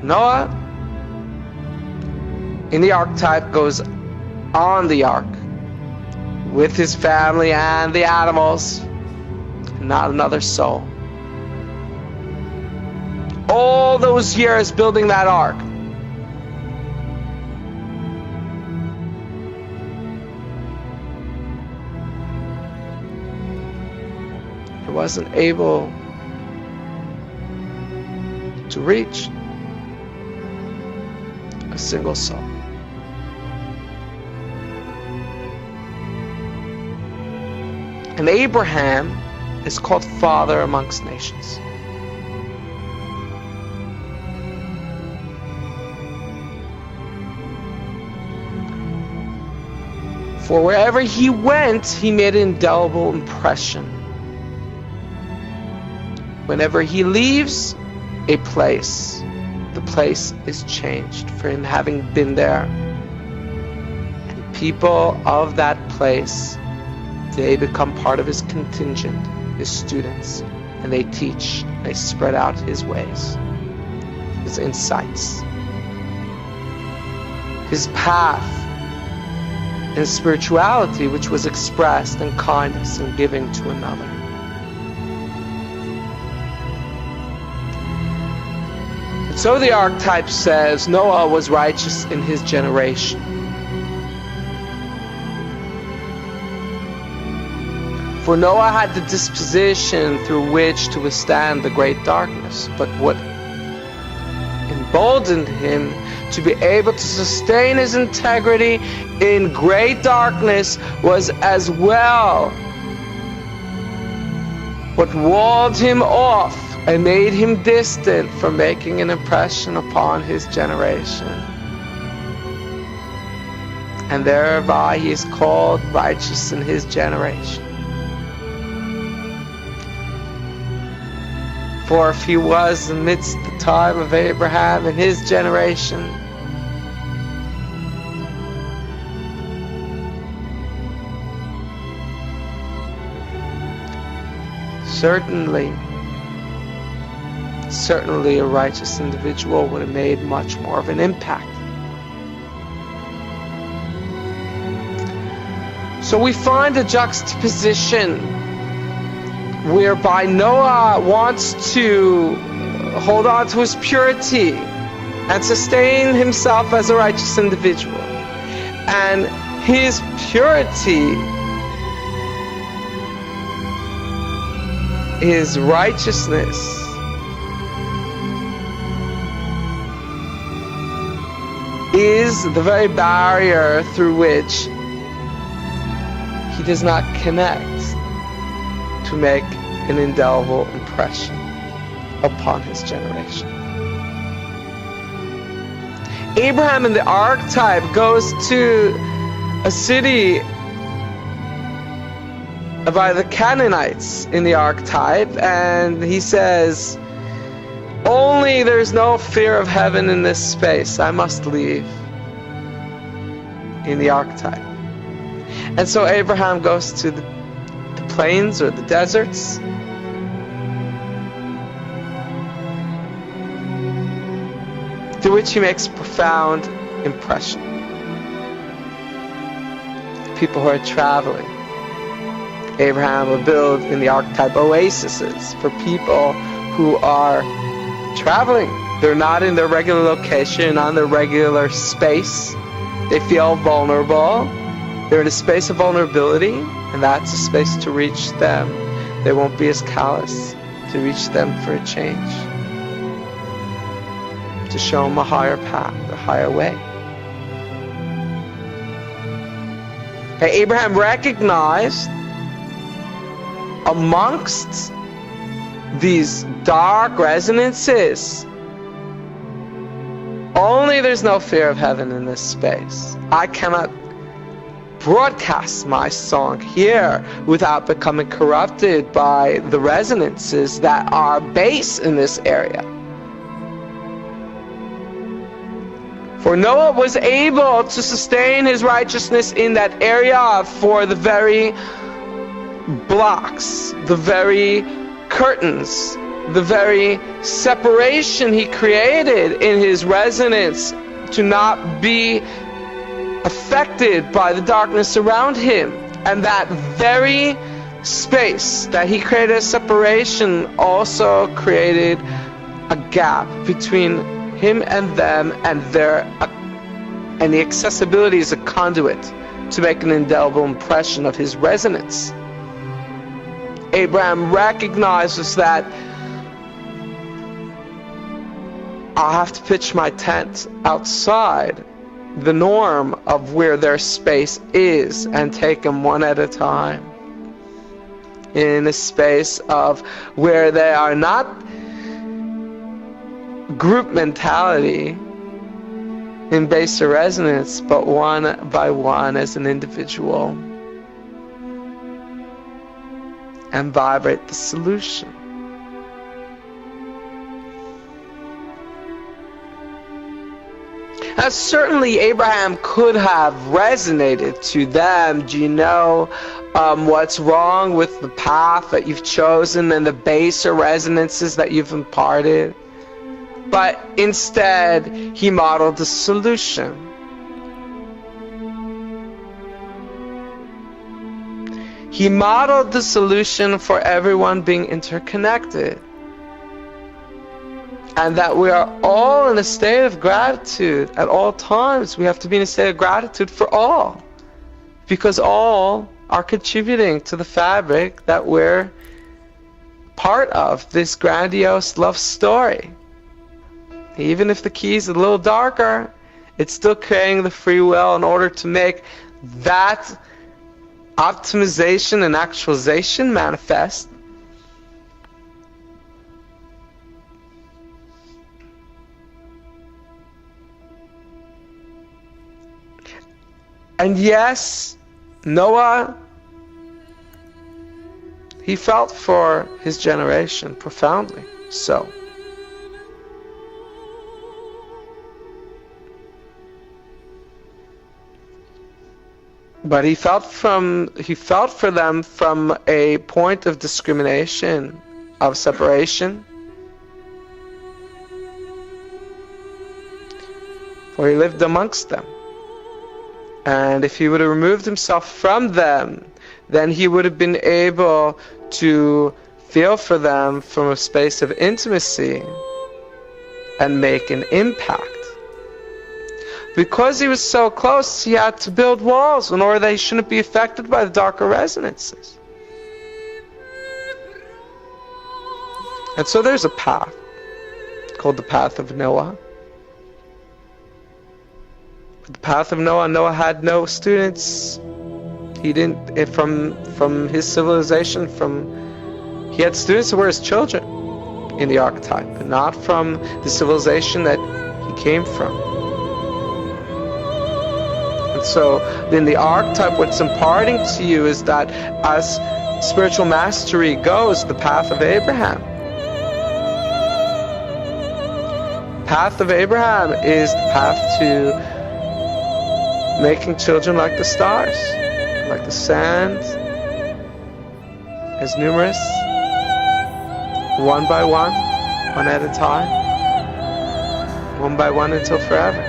Noah in the archetype goes on the ark with his family and the animals, not another soul. All those years building that ark, he wasn't able to reach a single soul. And Abraham is called father amongst nations. For wherever he went, he made an indelible impression. Whenever he leaves a place, the place is changed for him having been there. And people of that place, they become part of his contingent, his students, and they teach, they spread out his ways, his insights, his path in spirituality, which was expressed in kindness and giving to another. And so the archetype says Noah was righteous in his generation. For Noah had the disposition through which to withstand the great darkness, but what emboldened him to be able to sustain his integrity in great darkness was as well what walled him off and made him distant from making an impression upon his generation. And thereby he is called righteous in his generation. For if he was amidst the time of Abraham in his generation, certainly a righteous individual would have made much more of an impact. So we find a juxtaposition whereby Noah wants to hold on to his purity and sustain himself as a righteous individual. And his purity, his righteousness, is the very barrier through which he does not connect to make an indelible impression upon his generation. Abraham in the archetype goes to a city by the Canaanites in the archetype, and he says, only there's no fear of heaven in this space, I must leave, in the archetype. And so Abraham goes to the plains or the deserts, to which he makes a profound impression. People who are traveling. Abraham will build in the archetype oases for people who are traveling. They're not in their regular location, on their regular space. They feel vulnerable. They're in a space of vulnerability, and that's a space to reach them. They won't be as callous, to reach them for a change, to show them a higher path, a higher way. And Abraham recognized amongst these dark resonances, only there's no fear of heaven in this space. I cannot broadcast my song here without becoming corrupted by the resonances that are base in this area. For Noah was able to sustain his righteousness in that area for the very blocks, the very curtains the very separation he created in his resonance to not be affected by the darkness around him. And that very space that he created as separation also created a gap between him and them, and the accessibility is a conduit to make an indelible impression of his resonance. Abraham recognizes that I'll have to pitch my tent outside the norm of where their space is and take them one at a time. In a space of where they are not group mentality in baser resonance, but one by one as an individual, and vibrate the solution. Now, certainly Abraham could have resonated to them. Do you know what's wrong with the path that you've chosen and the baser resonances that you've imparted? But instead, he modeled the solution. He modeled the solution for everyone being interconnected. And that we are all in a state of gratitude at all times. We have to be in a state of gratitude for all. Because all are contributing to the fabric that we're part of, this grandiose love story. Even if the key is a little darker, it's still creating the free will in order to make that optimization and actualization manifest. And yes, Noah, he felt for his generation profoundly so. But he felt for them from a point of discrimination, of separation. For he lived amongst them. And if he would have removed himself from them, then he would have been able to feel for them from a space of intimacy and make an impact. Because he was so close, he had to build walls in order that he shouldn't be affected by the darker resonances. And so there's a path called the path of Noah. The path of Noah, Noah had no students. He didn't, from his civilization, he had students who were his children in the archetype, but not from the civilization that he came from. And so in the archetype, what's imparting to you is that as spiritual mastery goes, the path of Abraham. Path of Abraham is the path to making children like the stars, like the sand, as numerous, one by one at a time, one by one until forever.